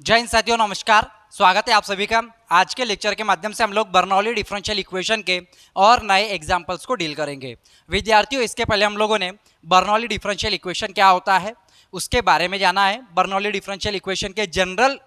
जय हिंद साथियों, नमस्कार। स्वागत है आप सभी का। आज के लेक्चर के माध्यम से हम लोग बर्नौली डिफरेंशियल इक्वेशन के और नए एग्जांपल्स को डील करेंगे। विद्यार्थियों, इसके पहले हम लोगों ने बर्नौली डिफरेंशियल इक्वेशन क्या होता है उसके बारे में जाना है। बर्नौली डिफरेंशियल इक्वेशन के जनरल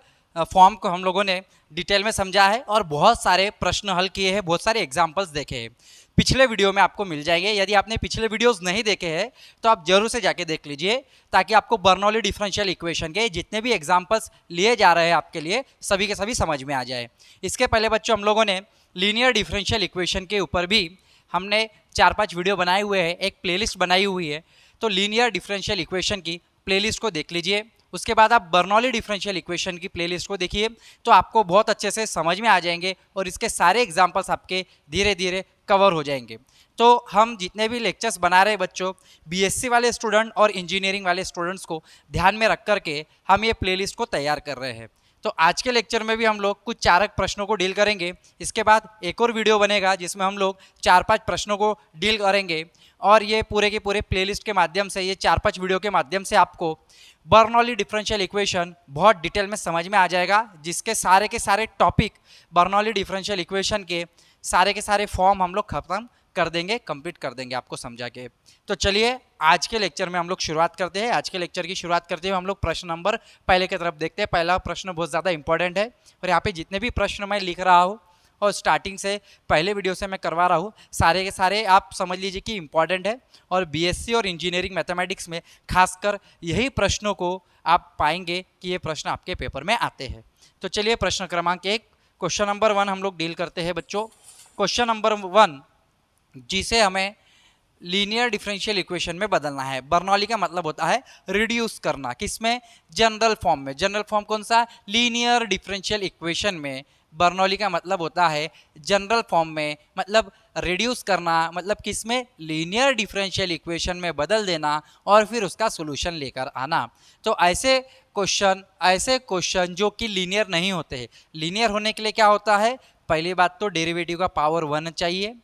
फॉर्म को हम लोगों ने डिटेल में समझा है और बहुत सारे प्रश्न हल किए हैं, बहुत सारे एग्जाम्पल्स देखे हैं। पिछले वीडियो में आपको मिल जाएंगे। यदि आपने पिछले वीडियोस नहीं देखे हैं तो आप जरूर से जाके देख लीजिए, ताकि आपको बर्नौली डिफरेंशियल इक्वेशन के जितने भी एग्जाम्पल्स लिए जा रहे हैं आपके लिए सभी के सभी समझ में आ जाए। इसके पहले बच्चों, हम लोगों ने लीनियर डिफरेंशियल इक्वेशन के ऊपर भी हमने 4-5 वीडियो बनाए हुए हैं, एक प्लेलिस्ट बनाई हुई है। तो लीनियर डिफरेंशियल इक्वेशन की प्लेलिस्ट को देख लीजिए। उसके बाद आप बर्नौली डिफरेंशियल इक्वेशन की प्लेलिस्ट को देखिए, तो आपको बहुत अच्छे से समझ में आ जाएंगे और इसके सारे एग्जाम्पल्स आपके धीरे धीरे कवर हो जाएंगे। तो हम जितने भी लेक्चर्स बना रहे हैं बच्चों, बीएससी वाले स्टूडेंट और इंजीनियरिंग वाले स्टूडेंट्स को ध्यान में रख करके हम ये प्लेलिस्ट को तैयार कर रहे हैं। तो आज के लेक्चर में भी हम लोग कुछ 4 प्रश्नों को डील करेंगे। इसके बाद एक और वीडियो बनेगा जिसमें हम लोग 4-5 प्रश्नों को डील करेंगे, और ये पूरे के पूरे प्लेलिस्ट के माध्यम से, ये 4-5 वीडियो के माध्यम से आपको बर्नौली डिफरेंशियल इक्वेशन बहुत डिटेल में समझ में आ जाएगा, जिसके सारे के सारे टॉपिक बर्नौली डिफरेंशियल इक्वेशन के सारे फॉर्म हम लोग खत्म कर देंगे, कंप्लीट कर देंगे आपको समझा के। तो चलिए आज के लेक्चर में हम लोग शुरुआत करते हैं। आज के लेक्चर की शुरुआत करते हुए हम लोग प्रश्न नंबर पहले की तरफ देखते हैं। पहला प्रश्न बहुत ज़्यादा इंपॉर्टेंट है, और यहाँ पे जितने भी प्रश्न मैं लिख रहा हूँ और स्टार्टिंग से पहले वीडियो से मैं करवा रहा हूँ, सारे के सारे आप समझ लीजिए कि इंपॉर्टेंट है। और बीएससी और इंजीनियरिंग मैथमेटिक्स में खासकर यही प्रश्नों को आप पाएंगे कि ये प्रश्न आपके पेपर में आते हैं। तो चलिए प्रश्न क्रमांक 1, क्वेश्चन नंबर 1 हम लोग डील करते हैं बच्चों। क्वेश्चन नंबर 1, जिसे हमें लीनियर डिफरेंशियल इक्वेशन में बदलना है। बर्नौली का मतलब होता है रिड्यूस करना, किसमें? जनरल फॉर्म में। जनरल फॉर्म कौन सा? लीनियर डिफरेंशियल इक्वेशन में। बर्नौली का मतलब होता है जनरल फॉर्म में, मतलब रिड्यूस करना, मतलब किसमें? लीनियर डिफरेंशियल इक्वेशन में बदल देना और फिर उसका सोल्यूशन लेकर आना। तो ऐसे क्वेश्चन जो कि लीनियर नहीं होते हैं, लीनियर होने के लिए क्या होता है? पहली बात तो डेरिवेटिव का पावर 1 चाहिए,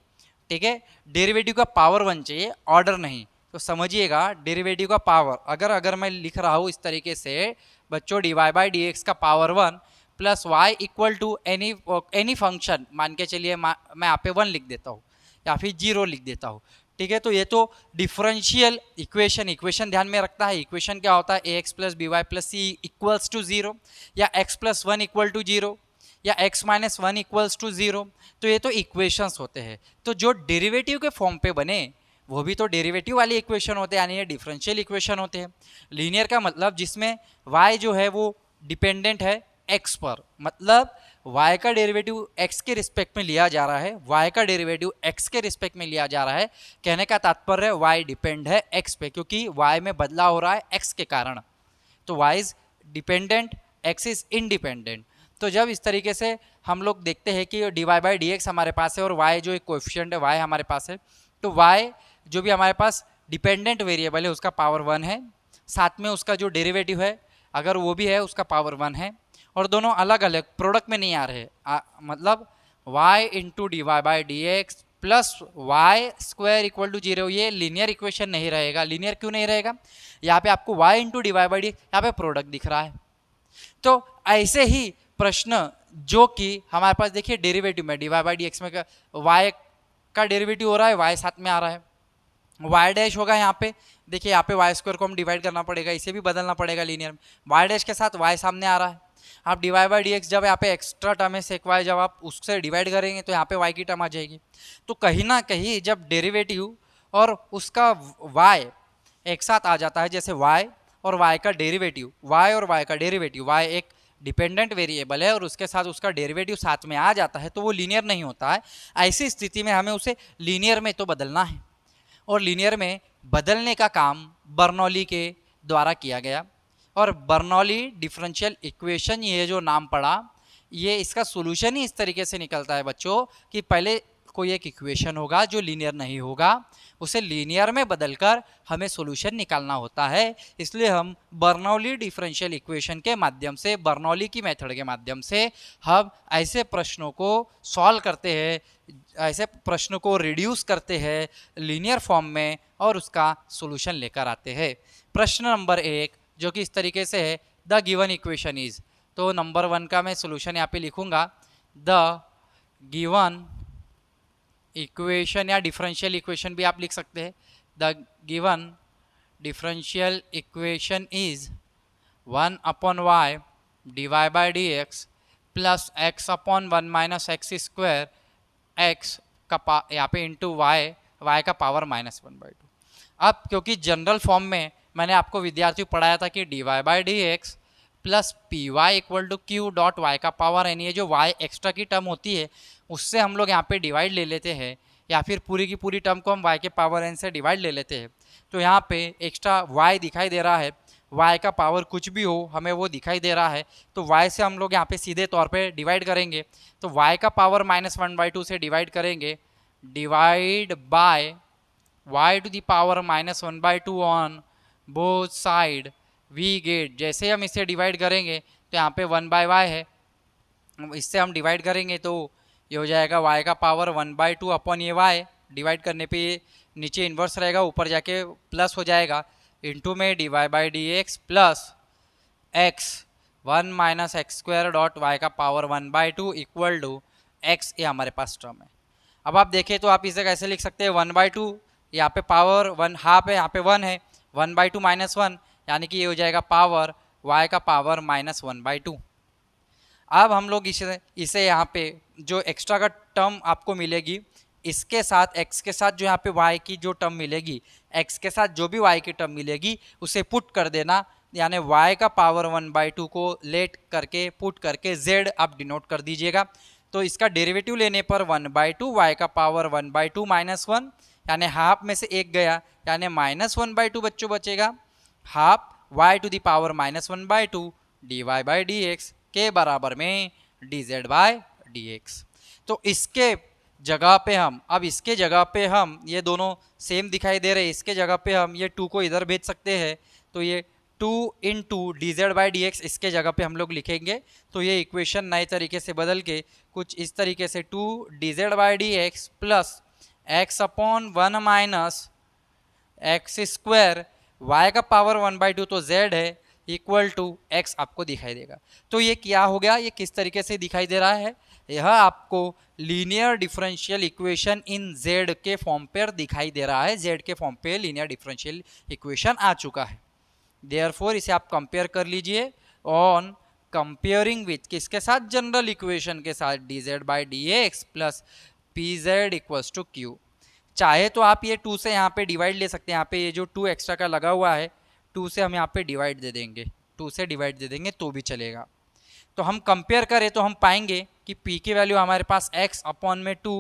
ठीक है। डेरिवेटिव का पावर 1 चाहिए, ऑर्डर नहीं। तो समझिएगा, डेरिवेटिव का पावर अगर मैं लिख रहा हूँ इस तरीके से बच्चों, dy/dx का power 1 plus y equal to any function, मान के चलिए मैं यहाँ पे 1 लिख देता हूँ या फिर 0 लिख देता हूँ, ठीक है। तो ये तो डिफरेंशियल इक्वेशन ध्यान में रखता है। इक्वेशन क्या होता है? ax plus b y plus c equals to 0, या x प्लस 1 इक्वल टू 0, या x माइनस 1 इक्वल्स टू 0। तो ये तो इक्वेशंस होते हैं। तो जो डेरिवेटिव के फॉर्म पे बने वो भी तो डेरिवेटिव वाली इक्वेशन होते हैं, यानी ये डिफरेंशियल इक्वेशन होते हैं। लीनियर का मतलब जिसमें y जो है वो डिपेंडेंट है x पर, मतलब y का डेरिवेटिव x के रिस्पेक्ट में लिया जा रहा है, y का डेरिवेटिव x के रिस्पेक्ट में लिया जा रहा है। कहने का तात्पर्य y डिपेंड है x पे, क्योंकि y में बदलाव हो रहा है x के कारण। तो y is dependent, x is independent. तो जब इस तरीके से हम लोग देखते हैं कि dy/dx हमारे पास है और y जो एक कोएफिशिएंट है y हमारे पास है, तो y जो भी हमारे पास डिपेंडेंट वेरिएबल है उसका पावर 1 है, साथ में उसका जो डेरिवेटिव है अगर वो भी है उसका पावर 1 है, और दोनों अलग अलग प्रोडक्ट में नहीं आ रहे। मतलब y into dy/dx plus y square equal to 0, ये लीनियर इक्वेशन नहीं रहेगा। लीनियर क्यों नहीं रहेगा? यहाँ पे आपको y इंटू dy/dx यहाँ पे प्रोडक्ट दिख रहा है। तो ऐसे ही प्रश्न जो कि हमारे पास देखिए डेरिवेटिव में dy/dx में y का डेरिवेटिव हो रहा है, y साथ में आ रहा है, y डैश होगा यहाँ पे। देखिए यहाँ पे वाई स्क्वायर को हम डिवाइड करना पड़ेगा, इसे भी बदलना पड़ेगा लीनियर में। y डैश के साथ y सामने आ रहा है। आप dy/dx जब यहाँ पे एक्स्ट्रा टर्म है sec y, जब आप उससे डिवाइड करेंगे तो यहाँ पे y की टर्म आ जाएगी। तो कहीं ना कहीं जब डेरिवेटिव और उसका y एक साथ आ जाता है, जैसे y और y का डेरिवेटिव, y एक डिपेंडेंट वेरिएबल है और उसके साथ उसका डेरिवेटिव साथ में आ जाता है, तो वो लीनियर नहीं होता है। ऐसी स्थिति में हमें उसे लीनियर में तो बदलना है, और लीनियर में बदलने का काम बर्नौली के द्वारा किया गया। और बर्नौली डिफरेंशियल इक्वेशन, ये जो नाम पड़ा, ये इसका सोल्यूशन ही इस तरीके से निकलता है बच्चों कि पहले कोई एक इक्वेशन होगा जो लीनियर नहीं होगा, उसे लीनियर में बदलकर हमें सॉल्यूशन निकालना होता है। इसलिए हम बर्नौली डिफरेंशियल इक्वेशन के माध्यम से, बर्नौली की मेथड के माध्यम से हम ऐसे प्रश्नों को सॉल्व करते हैं, ऐसे प्रश्नों को रिड्यूस करते हैं लीनियर फॉर्म में और उसका सॉल्यूशन लेकर आते हैं। प्रश्न नंबर 1 जो कि इस तरीके से है, द गिवन इक्वेशन इज, तो नंबर 1 का मैं सोल्यूशन यहाँ पे लिखूंगा, द गिवन इक्वेशन या डिफरेंशियल इक्वेशन भी आप लिख सकते हैं। The given differential equation is 1 upon y d y by d x plus x upon 1 minus x square x का यहाँ पे इंटू वाई, वाई का पावर -1/2। अब क्योंकि जनरल फॉर्म में मैंने आपको विद्यार्थियों पढ़ाया था कि d y by d x plus p y equal to q dot y का पावर एन, ये जो वाई एक्स्ट्रा की टर्म होती है उससे हम लोग यहाँ पे डिवाइड ले लेते हैं, या फिर पूरी की पूरी टर्म को हम वाई के पावर एन से डिवाइड ले लेते हैं। तो यहाँ पे एक्स्ट्रा वाई दिखाई दे रहा है, वाई का पावर कुछ भी हो हमें वो दिखाई दे रहा है, तो वाई से हम लोग यहाँ पे सीधे तौर पे डिवाइड करेंगे। तो वाई का पावर -1/2 से डिवाइड करेंगे, divide by y to the power -1/2 on both side, we get, जैसे हम इसे डिवाइड करेंगे तो यहाँ पे 1/y है, इससे हम डिवाइड करेंगे तो ये हो जाएगा y का पावर 1/2 अपॉन ये y, डिवाइड करने पे ये नीचे इन्वर्स रहेगा, ऊपर जाके प्लस हो जाएगा, इंटू में d y by d x plus x 1 minus x square dot y का पावर 1/2 इक्वल टू एक्स, ये हमारे पास टर्म है। अब आप देखें तो आप इसे कैसे लिख सकते हैं, 1/2, यहाँ पे पावर 1 हाफ है, यहाँ पे 1 है, 1/2 -1 यानी कि ये हो जाएगा पावर y का पावर -1/2। अब हम लोग इसे यहाँ पे जो एक्स्ट्रा का टर्म आपको मिलेगी, इसके साथ x के साथ जो यहाँ पे y की जो टर्म मिलेगी, x के साथ जो भी y की टर्म मिलेगी उसे पुट कर देना, यानी y का पावर 1/2 को लेट करके पुट करके z आप डिनोट कर दीजिएगा। तो इसका डेरिवेटिव लेने पर 1/2 y का पावर 1/2 -1, यानी हाफ में से एक गया, यानी -1/2 बच्चों बचेगा, half y to the power -1/2 d y by d x के बराबर में d z by d x. तो इसके जगह पे हम, अब इसके जगह पे हम, ये दोनों सेम दिखाई दे रहे हैं, इसके जगह पे हम ये 2 को इधर भेज सकते हैं, तो ये 2 into D z by d x इसके जगह पे हम लोग लिखेंगे। तो ये इक्वेशन नए तरीके से बदल के कुछ इस तरीके से 2 d z by d x plus x upon 1 minus x square, y का पावर 1/2 तो z है, इक्वल टू x आपको दिखाई देगा। तो ये क्या हो गया, ये किस तरीके से दिखाई दे रहा है, यह आपको linear differential equation in z के फॉर्म पर दिखाई दे रहा है, z के फॉर्म पे लीनियर डिफरेंशियल इक्वेशन आ चुका है। देयरफॉर इसे आप कंपेयर कर लीजिए ऑन कंपेयरिंग विथ किसके साथ, जनरल इक्वेशन के साथ, d z by d x plus p z equals to q. चाहे तो आप ये 2 से यहाँ पे डिवाइड ले सकते हैं, यहाँ पे ये जो 2 एक्स्ट्रा का लगा हुआ है 2 से हम यहाँ पे डिवाइड दे देंगे, 2 से डिवाइड दे देंगे तो भी चलेगा। तो हम कंपेयर करें तो हम पाएंगे कि p की वैल्यू हमारे पास x अपॉन में 2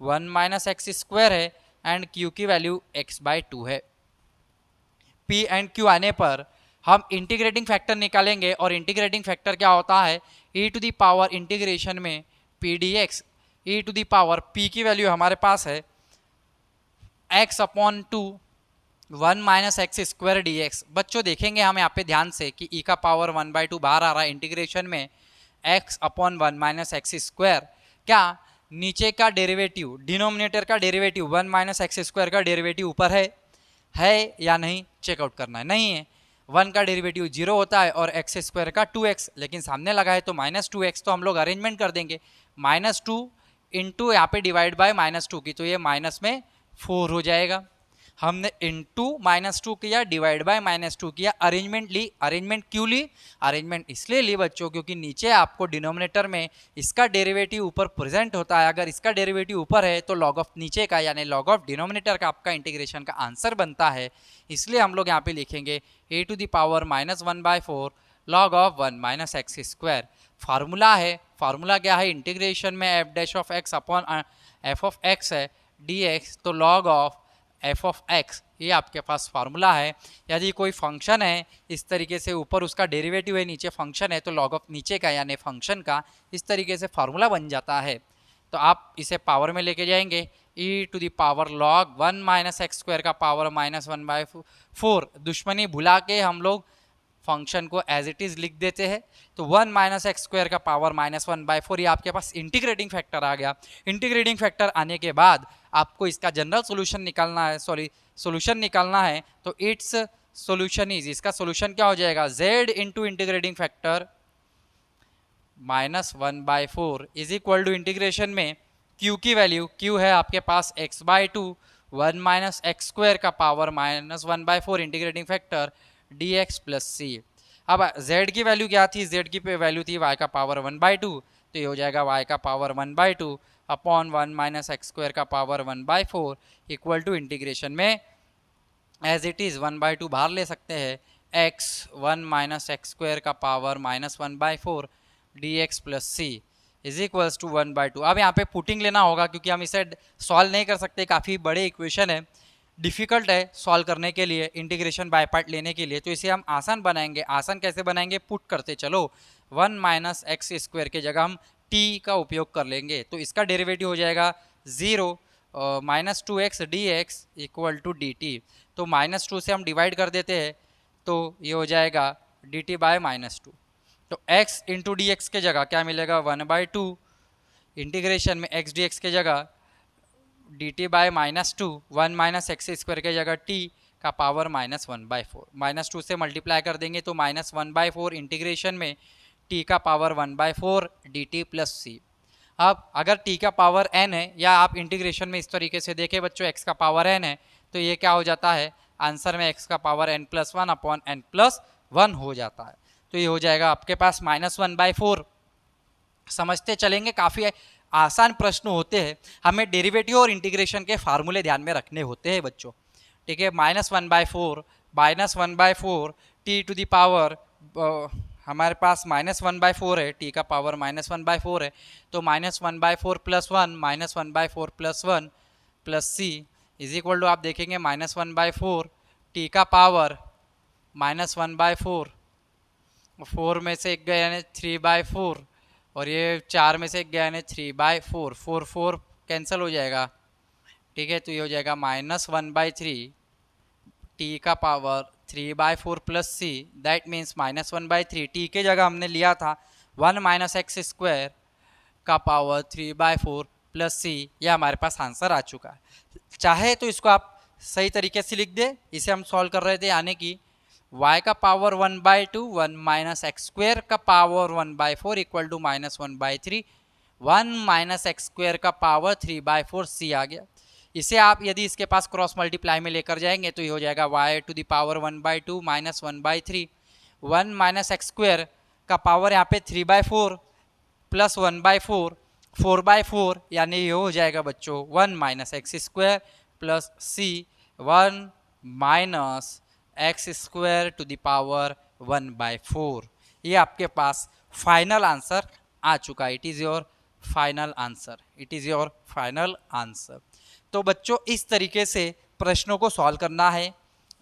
1 माइनस एक्स स्क्वायर है एंड q की वैल्यू x/2 है। p एंड q आने पर हम इंटीग्रेटिंग फैक्टर निकालेंगे, और इंटीग्रेटिंग फैक्टर क्या होता है, e to the power integration में p dx, e to the power p की वैल्यू हमारे पास है x upon 2 1 minus x square d x. बच्चों देखेंगे हम यहाँ पे ध्यान से कि e का पावर 1/2 बाहर आ रहा है, इंटीग्रेशन में x upon 1 minus x square, क्या नीचे का डेरिवेटिव, डिनोमिनेटर का डेरिवेटिव 1 माइनस एक्स स्क्वायर का डेरिवेटिव ऊपर है या नहीं, चेकआउट करना है। नहीं है, 1 का डेरिवेटिव 0 होता है और एक्स स्क्वायर का 2x, लेकिन सामने लगा है तो -2x, तो हम लोग अरेंजमेंट कर देंगे, -2 इंटू यहाँ पे डिवाइड बाय -2 की, तो ये माइनस में 4 हो जाएगा। हमने इंटू -2 किया, डिवाइड बाय -2 किया, अरेंजमेंट ली। अरेंजमेंट क्यों ली, अरेंजमेंट इसलिए ली बच्चों क्योंकि नीचे आपको डिनोमिनेटर में इसका डेरिवेटिव ऊपर प्रेजेंट होता है, अगर इसका डेरिवेटिव ऊपर है तो लॉग ऑफ नीचे का यानी लॉग ऑफ डिनोमिनेटर का आपका इंटीग्रेशन का आंसर बनता है। इसलिए हम लोग यहाँ पे लिखेंगे a to the power -1/4 log of 1 minus x square. Formula है, फार्मूला क्या है, इंटीग्रेशन में f dash of x upon f of x है dx, तो log of f of x, ये आपके पास फार्मूला है। यदि कोई फंक्शन है इस तरीके से, ऊपर उसका डेरिवेटिव है नीचे फंक्शन है, तो लॉग ऑफ नीचे का यानी फंक्शन का इस तरीके से फार्मूला बन जाता है। तो आप इसे पावर में लेके जाएंगे, e to the power log 1 minus x square का पावर -1/4, दुश्मनी भुला के हम लोग फंक्शन को एज इट इज़ लिख देते हैं। तो 1 माइनस एक्स स्क्वायर का पावर -1/4, ये आपके पास इंटीग्रेटिंग फैक्टर आ गया। इंटीग्रेटिंग फैक्टर आने के बाद आपको इसका जनरल सोल्यूशन निकालना है, सोल्यूशन निकालना है, तो इट्स सोल्यूशन इज, इसका सोल्यूशन क्या हो जाएगा, z into integrating factor -1/4 is equal to integration में q की वैल्यू, q है आपके पास x/2, 1 माइनस एक्स स्क्वायर का power -1/4 integrating factor dx plus c. अब z की वैल्यू क्या थी, z की वैल्यू थी y का पावर 1/2, तो ये हो जाएगा y का power 1/2 upon 1 minus x square का पावर 1/4 इक्वल टू इंटीग्रेशन में एज इट इज़ 1/2 बाहर ले सकते हैं, x 1 माइनस एक्स स्क्वायर का power -1/4 dx plus c is equals to 1/2। अब यहाँ पे पुटिंग लेना होगा क्योंकि हम इसे सॉल्व नहीं कर सकते, काफ़ी बड़े इक्वेशन है, डिफ़िकल्ट है सॉल्व करने के लिए, इंटीग्रेशन बाय पार्ट लेने के लिए। तो इसे हम आसान बनाएंगे। आसान कैसे बनाएंगे, पुट करते चलो 1 माइनस एक्स स्क्वायर की जगह हम t का उपयोग कर लेंगे, तो इसका डेरिवेटिव हो जाएगा 0 -2x dx equal to dt। तो -2 से हम डिवाइड कर देते हैं तो ये हो जाएगा dt बाय -2। तो x इंटू डी एक्स के जगह क्या मिलेगा, 1/2 इंटीग्रेशन में x dx के जगह dt by -2, 1 minus x square के जगह t का पावर -1/4, -2 से मल्टीप्लाई कर देंगे तो -1/4 इंटीग्रेशन में t का पावर 1/4 dt प्लस सी। अब अगर t का पावर n है, या आप इंटीग्रेशन में इस तरीके से देखें बच्चों, x का पावर n है, तो ये क्या हो जाता है, आंसर में x का पावर n+1 अपॉन n+1 हो जाता है। तो ये हो जाएगा आपके पास -1/4। समझते चलेंगे, काफ़ी आसान प्रश्न होते हैं, हमें डेरिवेटिव और इंटीग्रेशन के फार्मूले ध्यान में रखने होते हैं बच्चों। ठीक है, -1/4 टी टू द पावर, हमारे पास -1/4 है, टी का पावर -1/4 है, तो -1/4 + 1 -1/4 + 1 plus c is equal to, आप देखेंगे -1/4 टी का पावर -1/4, 4 में से एक गया यानी 3/4, और ये 4 में से एक गया यानी 3/4, 4 कैंसिल हो जाएगा। ठीक है, तो ये हो जाएगा -1/3 टी का power 3/4 plus c, that means -1/3, t के जगह हमने लिया था 1 माइनस एक्स स्क्वायर का पावर 3/4 प्लस सी। ये हमारे पास आंसर आ चुका है। चाहे तो इसको आप सही तरीके से लिख दे, इसे हम सॉल्व कर रहे थे, यानी कि y का पावर 1/2, 1 माइनस एक्स स्क्वायर का power 1/4 equal to -1/3, 1 minus x square का पावर 3/4 सी आ गया। इसे आप यदि इसके पास क्रॉस मल्टीप्लाई में लेकर जाएंगे तो ये हो जाएगा y to the power 1/2 minus 1/3, 1 minus x square का पावर यहाँ पे 3/4 प्लस 1/4, 4/4, यानी ये हो जाएगा बच्चों 1 minus x square plus c, 1 minus x square to the power 1/4। ये आपके पास फाइनल आंसर आ चुका है। It is your final answer, it is your final answer. तो बच्चों इस तरीके से प्रश्नों को सॉल्व करना है,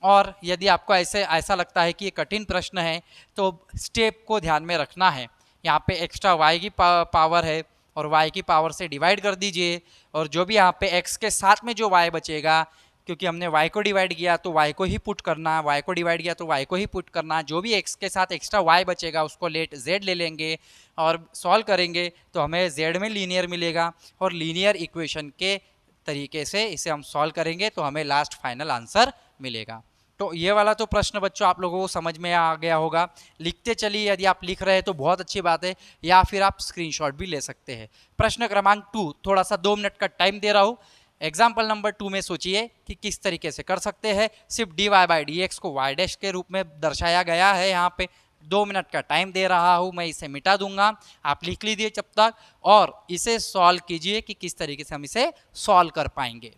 और यदि आपको ऐसा लगता है कि ये कठिन प्रश्न है तो स्टेप को ध्यान में रखना है। यहाँ पे एक्स्ट्रा y की पावर है और y की पावर से डिवाइड कर दीजिए, और जो भी यहाँ पे x के साथ में जो y बचेगा, क्योंकि हमने y को डिवाइड किया तो y को ही पुट करना, y को डिवाइड किया तो y को ही पुट करना, जो भी x के साथ एक्स्ट्रा y बचेगा उसको लेट z ले लेंगे और सॉल्व करेंगे तो हमें z में लीनियर मिलेगा, और लीनियर इक्वेशन के तरीके से इसे हम सॉल्व करेंगे तो हमें लास्ट फाइनल आंसर मिलेगा। तो ये वाला तो प्रश्न बच्चों आप लोगों को समझ में आ गया होगा। लिखते चलिए, यदि आप लिख रहे हैं तो बहुत अच्छी बात है, या फिर आप स्क्रीनशॉट भी ले सकते हैं। प्रश्न क्रमांक 2, थोड़ा सा 2 मिनट का टाइम दे रहा हूँ। एग्जाम्पल नंबर 2 में सोचिए कि किस तरीके से कर सकते हैं। सिर्फ dy/dx को y डैश के रूप में दर्शाया गया है। यहाँ पे 2 मिनट का टाइम दे रहा हूँ, मैं इसे मिटा दूंगा, आप लिख लीजिए जब तक, और इसे सॉल्व कीजिए कि किस तरीके से हम इसे सॉल्व कर पाएंगे।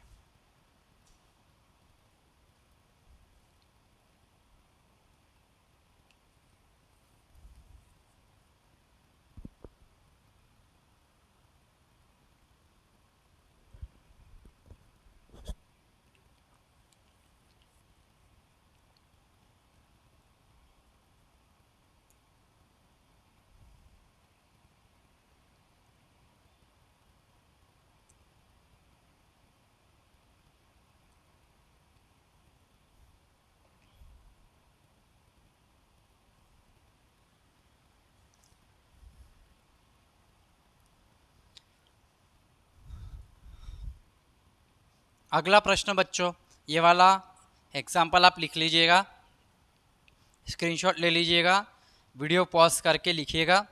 अगला प्रश्न बच्चों, ये वाला एग्जाम्पल आप लिख लीजिएगा, स्क्रीनशॉट ले लीजिएगा, वीडियो पॉज करके लिखिएगा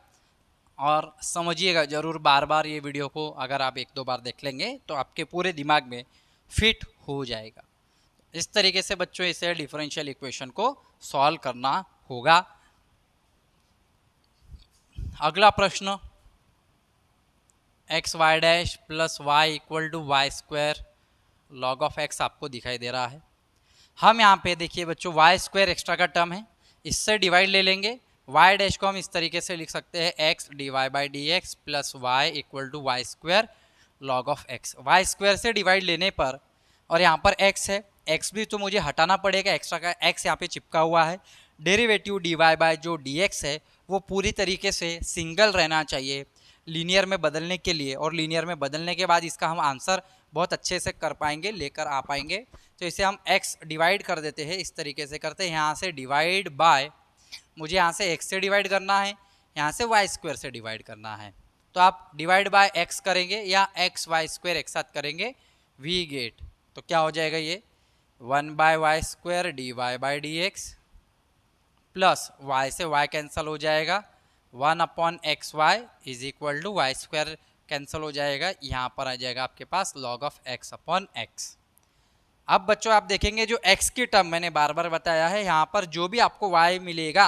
और समझिएगा ज़रूर बार बार ये वीडियो को, अगर आप एक दो बार देख लेंगे तो आपके पूरे दिमाग में फिट हो जाएगा। इस तरीके से बच्चों इसे डिफरेंशियल इक्वेशन को सॉल्व करना होगा। अगला प्रश्न, x y dash plus y equal to y square log of x आपको दिखाई दे रहा है। हम यहाँ पे देखिए बच्चों वाई स्क्वायर एक्स्ट्रा का टर्म है, इससे डिवाइड ले लेंगे। वाई डैश को हम इस तरीके से लिख सकते हैं x d y by d x plus y equal to y square log of x. Y square से डिवाइड लेने पर, और यहाँ पर एक्स है, एक्स भी तो मुझे हटाना पड़ेगा, एक्स्ट्रा का एक्स यहाँ पे चिपका हुआ है। डेरिवेटिव डी वाई बाई जो डी एक्स है वो पूरी तरीके से सिंगल रहना चाहिए लीनियर में बदलने के लिए, और लीनियर में बदलने के बाद इसका हम आंसर बहुत अच्छे से कर पाएंगे, लेकर आ पाएंगे। तो इसे हम x डिवाइड कर देते हैं, इस तरीके से करते हैं, यहाँ से डिवाइड बाय, मुझे यहाँ से x से डिवाइड करना है, यहाँ से वाई स्क्वायर से डिवाइड करना है। तो आप डिवाइड बाय x करेंगे या एक्स वाई स्क्वायर एक साथ करेंगे, वी गेट, तो क्या हो जाएगा ये 1 by y square d y by d x plus y से y कैंसिल हो जाएगा, 1 upon x y is equal to y square cancel हो जाएगा, यहाँ पर आ जाएगा आपके पास log of x upon x. अब बच्चों आप देखेंगे जो x की टर्म मैंने बार बार बताया है, यहाँ पर जो भी आपको y मिलेगा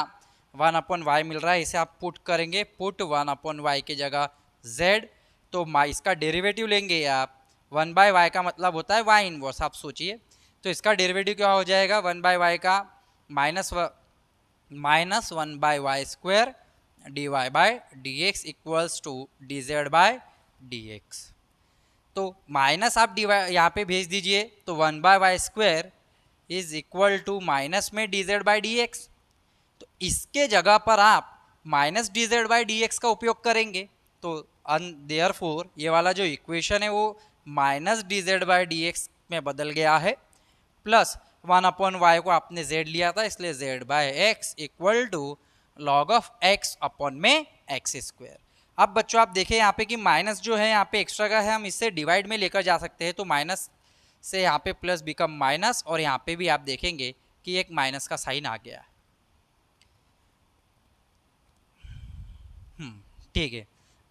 1 अपॉन वाई मिल रहा है, इसे आप पुट करेंगे, पुट 1 अपॉन वाई की जगह z, तो इसका डेरिवेटिव लेंगे आप, 1 बाय वाई का मतलब होता है y इनवर्स, आप सोचिए, तो इसका डेरिवेटिव क्या हो जाएगा 1 बाय वाई का minus 1 by y square d y by d x equals to d z by d x. तो माइनस आप डी वाई यहाँ पे भेज दीजिए, तो 1 by y square is equal to minus में d z by d x, तो इसके जगह पर आप minus d z by d x का उपयोग करेंगे, तो देयरफॉर ये वाला जो इक्वेशन है वो minus d z by d x में बदल गया है, प्लस 1 अपॉन वाई को आपने z लिया था, इसलिए z by x equal to log of x upon में एक्स स्क्वायर। अब बच्चों आप देखें यहाँ पे कि माइनस जो है यहाँ पे एक्स्ट्रा का है, हम इससे डिवाइड में लेकर जा सकते हैं, तो माइनस से यहाँ पे प्लस बिकम माइनस, और यहाँ पे भी आप देखेंगे कि एक माइनस का साइन आ गया। ठीक है,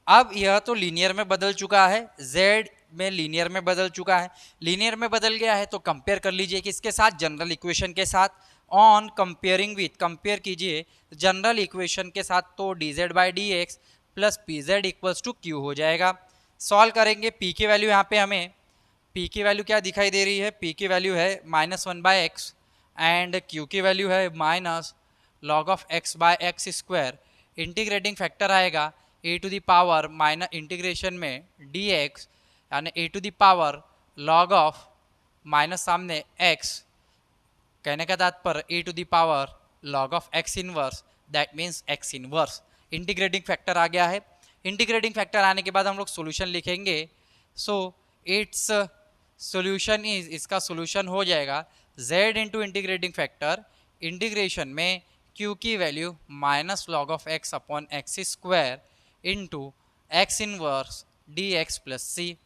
अब यह तो लीनियर में बदल चुका है, z में लीनियर में बदल चुका है, लीनियर में बदल गया है, तो कंपेयर कर लीजिए किसके साथ, जनरल इक्वेशन के साथ। ऑन कंपेयरिंग विथ, कंपेयर कीजिए जनरल इक्वेशन के साथ, तो d z by d x plus p z equals to q हो जाएगा। सॉल्व करेंगे, p की वैल्यू यहाँ पे हमें, p की वैल्यू क्या दिखाई दे रही है, p की वैल्यू है -1 बाय एक्स एंड q की वैल्यू है minus log of x by x square. Integrating factor आएगा e to the power minus integration में डी एक्स, यानी e to the power log of minus सामने x, कहने का तात्पर्य e to the power log of x inverse, that means x inverse. Integrating factor आ गया है, इंटीग्रेटिंग फैक्टर आने के बाद हम लोग सोल्यूशन लिखेंगे, सो इट्स सोल्यूशन इज, इसका सोल्यूशन हो जाएगा z into integrating factor, integration में q की value minus log of x upon x square into x inverse d x plus c,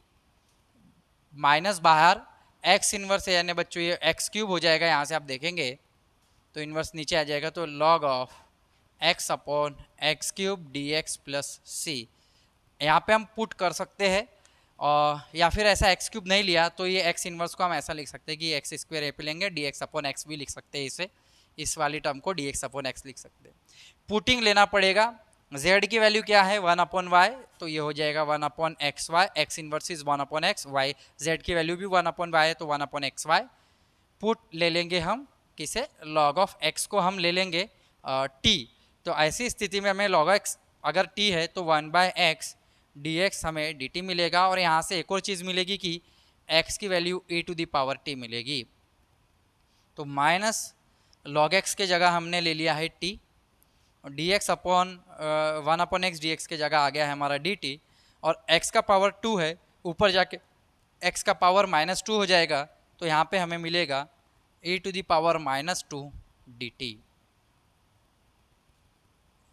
minus बाहर एक्स इनवर्स है, यानी बच्चों ये एक्स क्यूब हो जाएगा, यहाँ से आप देखेंगे तो इनवर्स नीचे आ जाएगा, तो log of x upon x cube d x plus c, यहाँ पे हम पुट कर सकते हैं, और या फिर ऐसा एक्स क्यूब नहीं लिया तो ये एक्स इनवर्स को हम ऐसा लिख सकते हैं कि एक्स स्क्वायर ए पे लेंगे, डी एक्स अपॉन एक्स भी लिख सकते हैं, इसे इस वाली टर्म को डी एक्स अपॉन एक्स लिख सकते हैं। पुटिंग लेना पड़ेगा, z की वैल्यू क्या है 1 अपॉन वाई, तो ये हो जाएगा 1 upon x y, x inverse is 1 upon x y, z की वैल्यू भी 1 अपॉन वाई है तो 1 अपॉन एक्स वाई। पुट ले लेंगे हम किसे, लॉग ऑफ x को हम ले लेंगे t, तो ऐसी स्थिति में हमें लॉग x अगर t है तो 1 बाय एक्स डी एक्स हमें dt मिलेगा, और यहाँ से एक और चीज़ मिलेगी कि x की value e to the power t मिलेगी, तो माइनस लॉग x के जगह हमने ले लिया है t, और D x upon 1 upon x d x के जगह आ गया है हमारा डी टी, और x का पावर 2 है, ऊपर जाके x का पावर -2 हो जाएगा, तो यहाँ पे हमें मिलेगा e to the power -2 d t,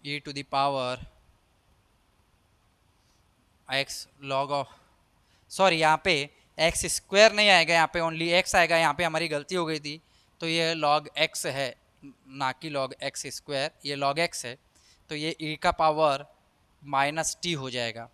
e to the power x log of, sorry यहाँ पे x स्क्वायर नहीं आएगा, यहाँ पे ओनली x आएगा, यहाँ पे हमारी गलती हो गई थी, तो ये लॉग x है ना कि लॉग x स्क्वायर, ये लॉग x है, तो ये e का पावर माइनस टी हो जाएगा।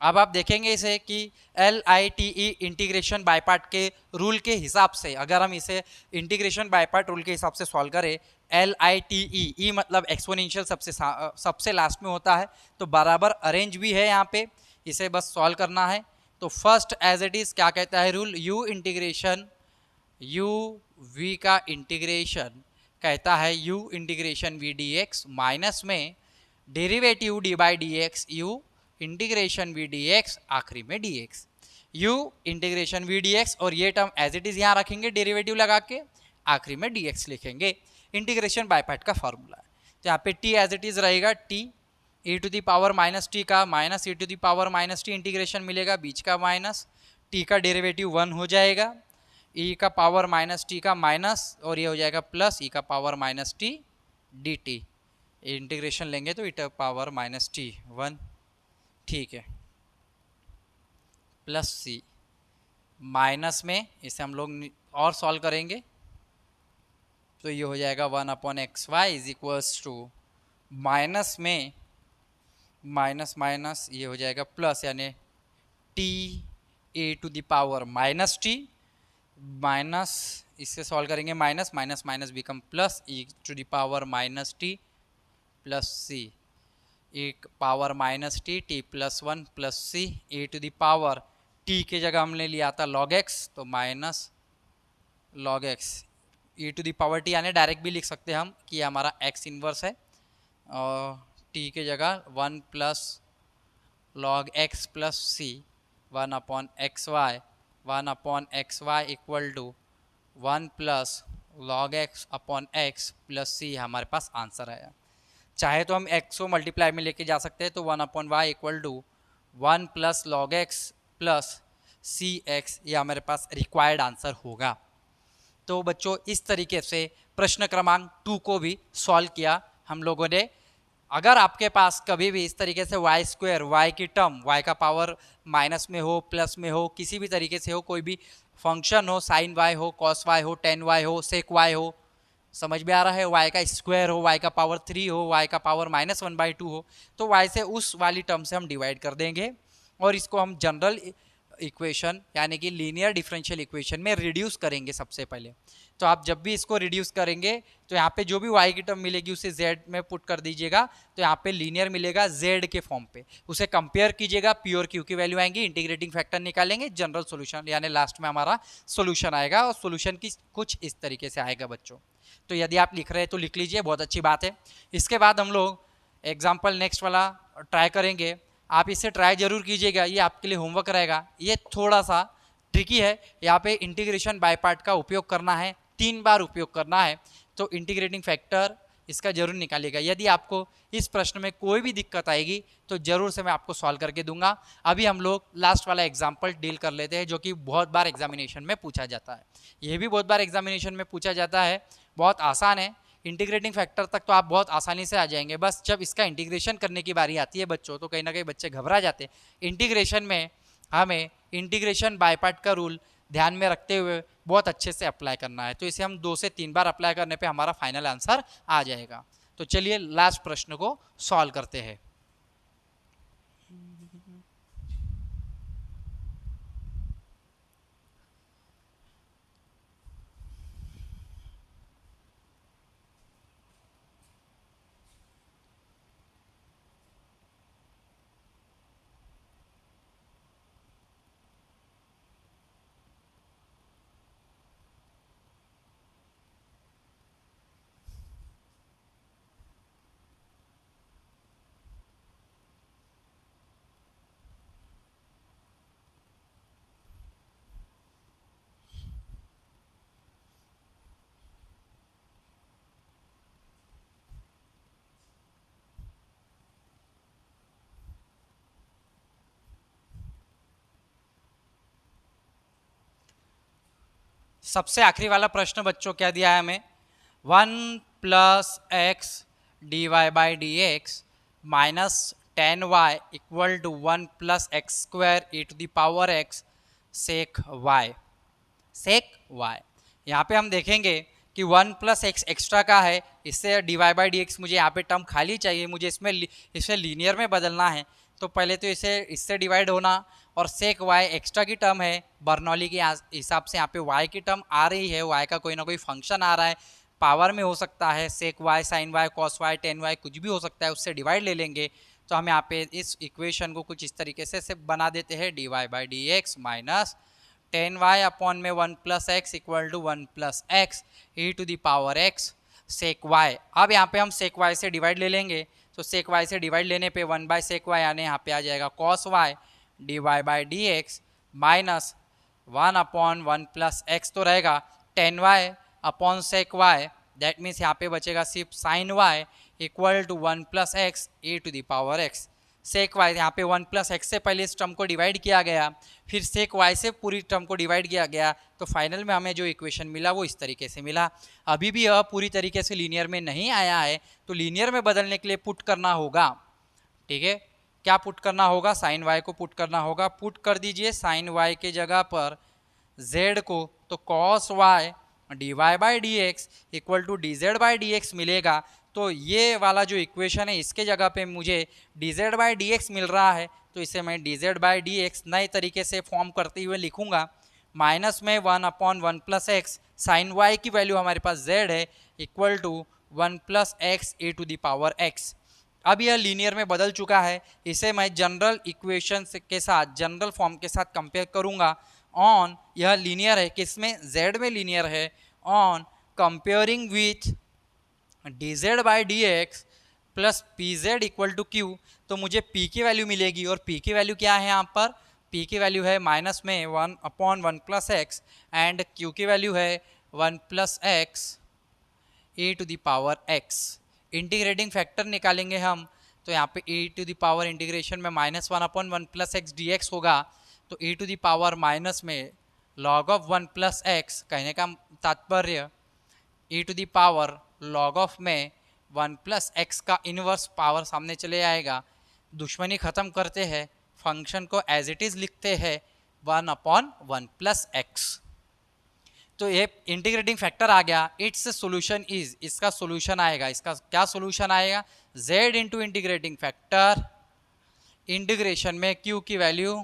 अब आप देखेंगे इसे कि LITE इंटीग्रेशन बाय पार्ट के रूल के हिसाब से अगर हम इसे इंटीग्रेशन बाय पार्ट रूल के हिसाब से सॉल्व करें, LITE ई मतलब एक्सपोनेंशियल सबसे लास्ट में होता है, तो बराबर अरेंज भी है यहाँ पे, इसे बस सॉल्व करना है। तो फर्स्ट एज इट इज क्या कहता है rule, u integration u v का इंटीग्रेशन कहता है u integration v dx minus में derivative d by d x u integration v d x आखिरी में d x, u integration v d x और ये टर्म एज इट इज यहाँ रखेंगे डेरिवेटिव लगा के, आखिरी में डी एक्स लिखेंगे। इंटीग्रेशन बाय पार्ट का फॉर्मूला है, तो यहाँ पे टी एज इट इज रहेगा, t e to the power minus t का minus e to the power minus t integration मिलेगा, बीच का माइनस, टी का डेरिवेटिव 1 हो जाएगा, ई का पावर माइनस टी का माइनस और ये हो जाएगा प्लस ई का power minus T D T, integration लेंगे तो ई पावर माइनस टी 1, ठीक है, प्लस सी माइनस में इसे हम लोग और सॉल्व करेंगे तो ये हो जाएगा 1/xy is equals to minus में माइनस माइनस ये हो जाएगा प्लस, यानी t e to the power minus t minus, इससे सॉल्व करेंगे minus minus minus become plus e to the power minus t plus c, एक power minus t t plus 1 plus c, e to the power t के जगह हमने लिया था log x तो minus log x, e to the power T यानी direct भी लिख सकते हैं हम कि हमारा एक्स इन्वर्स है, और टी के जगह 1 plus log x plus c 1/xy, 1/xy equal to 1 plus log x upon x plus c हमारे पास आंसर आया। चाहे तो हम x को मल्टीप्लाई में लेके जा सकते हैं, तो 1/y equal to 1 plus log x plus c x, ये हमारे पास रिक्वायर्ड आंसर होगा। तो बच्चों इस तरीके से प्रश्न क्रमांक 2 को भी सॉल्व किया हम लोगों ने। अगर आपके पास कभी भी इस तरीके से वाई स्क्वायर, वाई की टर्म, वाई का पावर माइनस में हो प्लस में हो, किसी भी तरीके से हो, कोई भी फंक्शन हो, साइन वाई हो, कॉस वाई हो, टेन वाई हो, सेक वाई हो, समझ में आ रहा है, वाई का स्क्वायर हो, वाई का पावर 3 हो, वाई का पावर -1/2 हो, तो वाई से उस वाली टर्म से हम डिवाइड कर देंगे और इसको हम जनरल इक्वेशन यानी कि लीनियर डिफरेंशियल इक्वेशन में रिड्यूस करेंगे सबसे पहले। तो आप जब भी इसको रिड्यूस करेंगे तो यहाँ पे जो भी y की टर्म मिलेगी उसे z में पुट कर दीजिएगा, तो यहाँ पे लीनियर मिलेगा z के फॉर्म पे, उसे कंपेयर कीजिएगा, पी और क्यू की वैल्यू आएंगी, इंटीग्रेटिंग फैक्टर निकालेंगे, जनरल सोल्यूशन यानी लास्ट में हमारा सोल्यूशन आएगा और सोल्यूशन की कुछ इस तरीके से आएगा बच्चों। तो यदि आप लिख रहे हैं तो लिख लीजिए, बहुत अच्छी बात है। इसके बाद हम लोग एग्जाम्पल नेक्स्ट वाला ट्राई करेंगे, आप इसे ट्राई जरूर कीजिएगा, ये आपके लिए होमवर्क रहेगा। ये थोड़ा सा ट्रिकी है, यहाँ पे इंटीग्रेशन बाय पार्ट का उपयोग करना है, 3 बार उपयोग करना है, तो इंटीग्रेटिंग फैक्टर इसका जरूर निकालिएगा। यदि आपको इस प्रश्न में कोई भी दिक्कत आएगी तो जरूर से मैं आपको सॉल्व करके दूंगा। अभी हम लोग लास्ट वाला एग्जाम्पल डील कर लेते हैं जो कि बहुत बार एग्जामिनेशन में पूछा जाता है, ये भी बहुत बार एग्जामिनेशन में पूछा जाता है, बहुत आसान है। इंटीग्रेटिंग फैक्टर तक तो आप बहुत आसानी से आ जाएंगे, बस जब इसका इंटीग्रेशन करने की बारी आती है बच्चों तो कहीं ना कहीं बच्चे घबरा जाते हैं। इंटीग्रेशन में हमें इंटीग्रेशन बाय पार्ट का रूल ध्यान में रखते हुए बहुत अच्छे से अप्लाई करना है, तो इसे हम 2 से 3 बार अप्लाई करने पे हमारा फाइनल आंसर आ जाएगा। तो चलिए लास्ट प्रश्न को सॉल्व करते हैं। सबसे आखिरी वाला प्रश्न बच्चों क्या दिया है हमें, 1 plus x d y by d x minus 10y equal to 1 plus x square e to the power x sec y. Sec y यहाँ पे हम देखेंगे कि 1 प्लस एक्स एक्स्ट्रा का है, इससे dy बाई डी एक्स मुझे यहाँ पे टर्म खाली चाहिए, मुझे इसे लीनियर में बदलना है। तो पहले तो इससे डिवाइड होना, और सेक y एक्स्ट्रा की टर्म है, बर्नौली के हिसाब से यहाँ पे y की टर्म आ रही है, y का कोई ना कोई फंक्शन आ रहा है, पावर में हो सकता है, sec y, sine y, cos y, tan y, कुछ भी हो सकता है, उससे डिवाइड ले लेंगे। तो हम यहाँ पे इस इक्वेशन को कुछ इस तरीके से बना देते हैं, dy by d x minus tan y upon में 1 plus x equal to 1 plus x e to the power x sec y. अब यहाँ पे हम सेक वाई से डिवाइड ले लेंगे, तो सेक वाई से डिवाइड लेने पे 1 बाई सेक वाई यानी यहाँ पे आ जाएगा cos y d y by d x minus 1 upon 1 plus x तो रहेगा tan y upon sec y, that means यहाँ पे बचेगा सिर्फ sine y equal to 1 plus x e to the power x. Sec y यहाँ पे 1 plus x से पहले इस टर्म को डिवाइड किया गया, फिर सेक वाई से पूरी टर्म को डिवाइड किया गया, तो फाइनल में हमें जो इक्वेशन मिला वो इस तरीके से मिला। अभी भी यह पूरी तरीके से लीनियर में नहीं आया है, तो लीनियर में बदलने के लिए पुट करना होगा। ठीक है, क्या पुट करना होगा? साइन वाई को पुट करना होगा। पुट कर दीजिए साइन वाई के जगह पर जेड को, तो cos y d y by d x equal to d z by d x मिलेगा। तो ये वाला जो इक्वेशन है इसके जगह पे मुझे d z by d x मिल रहा है, तो इसे मैं d z by d x नए तरीके से फॉर्म करते हुए लिखूंगा, माइनस में 1 upon 1 plus x, sine y की वैल्यू हमारे पास जेड है equal to 1 plus x e to the power x. अब यह लीनियर में बदल चुका है, इसे मैं जनरल इक्वेशन के साथ, जनरल फॉर्म के साथ कंपेयर करूंगा ऑन, यह लीनियर है, किसमें? जेड में लीनियर है, on comparing with d z by d x plus p z equal to q. तो मुझे p की वैल्यू मिलेगी, और p की वैल्यू क्या है यहाँ पर? p की वैल्यू है माइनस में 1 upon 1 plus x and q की वैल्यू है 1 plus x e to the power x। Integrating factor निकालेंगे हम, तो यहाँ पे e to the power integration में minus 1 upon 1 plus x d x होगा, तो e to the power minus में लॉग ऑफ 1 प्लस एक्स, कहने का तात्पर्य e to the power log of में 1 प्लस एक्स का इनवर्स पावर सामने चले आएगा। दुश्मनी ख़त्म करते हैं, फंक्शन को एज इट इज़ लिखते हैं 1 अपॉन 1 प्लस एक्स। तो ये इंटीग्रेटिंग फैक्टर आ गया। इट्स सोल्यूशन इज, इसका सोल्यूशन आएगा, इसका क्या सोल्यूशन आएगा? z into integrating factor integration में q की value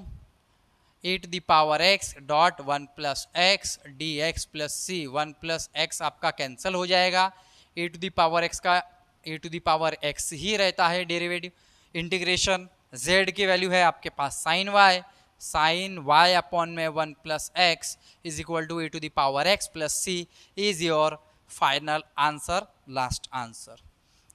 e to the power x dot 1 plus x d x plus c. 1 plus x आपका कैंसिल हो जाएगा, e to the power x का e to the power x ही रहता है derivative. Integration z की वैल्यू है आपके पास साइन y अपॉन में 1 plus x is equal to e to the power x plus c is your final answer, last answer.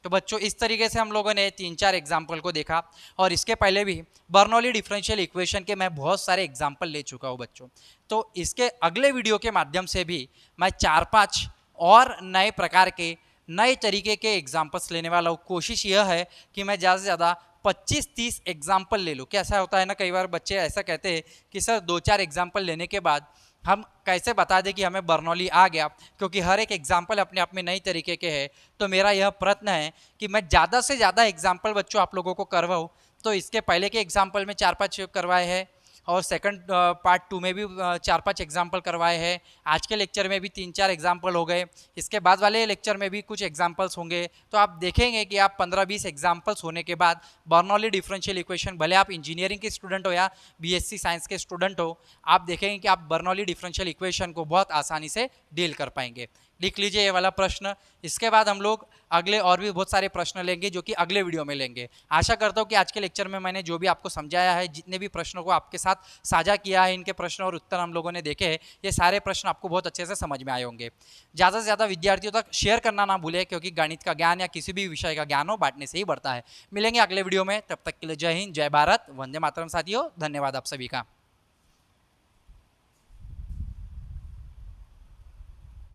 तो बच्चों इस तरीके से हम लोगों ने 3-4 एग्जाम्पल को देखा, और इसके पहले भी बर्नौली डिफरेंशियल इक्वेशन के मैं बहुत सारे एग्जाम्पल ले चुका हूँ बच्चों। तो इसके अगले वीडियो के माध्यम से भी मैं 4-5 और नए प्रकार के नए तरीके के एग्जाम्पल्स लेने वाला हूँ। कोशिश यह है कि मैं ज़्यादा से ज़्यादा 25-30 एग्जाम्पल ले लूँ। कैसा होता है ना, कई बार बच्चे ऐसा कहते हैं कि सर 2-4 एग्जाम्पल लेने के बाद हम कैसे बता दें कि हमें बर्नौली आ गया, क्योंकि हर एक एग्जाम्पल अपने आप में नई तरीके के हैं। तो मेरा यह प्रयत्न है कि मैं ज़्यादा से ज़्यादा एग्जाम्पल बच्चों आप लोगों को करवाऊँ। तो इसके पहले के एग्जाम्पल में 4-5 करवाए हैं, और सेकंड पार्ट 2 में भी 4-5 एग्जाम्पल करवाए हैं। आज के लेक्चर में भी 3-4 एग्जाम्पल हो गए, इसके बाद वाले लेक्चर में भी कुछ एग्जाम्पल्स होंगे। तो आप देखेंगे कि आप 15-20 एग्जाम्पल्स होने के बाद बर्नौली डिफरेंशियल इक्वेशन, भले आप इंजीनियरिंग के स्टूडेंट हो या बीएससी साइंस के स्टूडेंट हो, आप देखेंगे कि आप बर्नौली डिफरेंशियल इक्वेशन को बहुत आसानी से डील कर पाएंगे। लिख लीजिए ये वाला प्रश्न। इसके बाद हम लोग अगले और भी बहुत सारे प्रश्न लेंगे जो कि अगले वीडियो में लेंगे। आशा करता हूँ कि आज के लेक्चर में मैंने जो भी आपको समझाया है, जितने भी प्रश्नों को आपके साथ साझा किया है, इनके प्रश्न और उत्तर हम लोगों ने देखे हैं, ये सारे प्रश्न आपको बहुत अच्छे से समझ में आए होंगे। ज़्यादा से ज़्यादा विद्यार्थियों तक शेयर करना ना भूलें, क्योंकि गणित का ज्ञान या किसी भी विषय का ज्ञान हो बांटने से ही बढ़ता है। मिलेंगे अगले वीडियो में, तब तक के लिए जय हिंद, जय भारत, वंदे मातरम साथियों। धन्यवाद आप सभी का।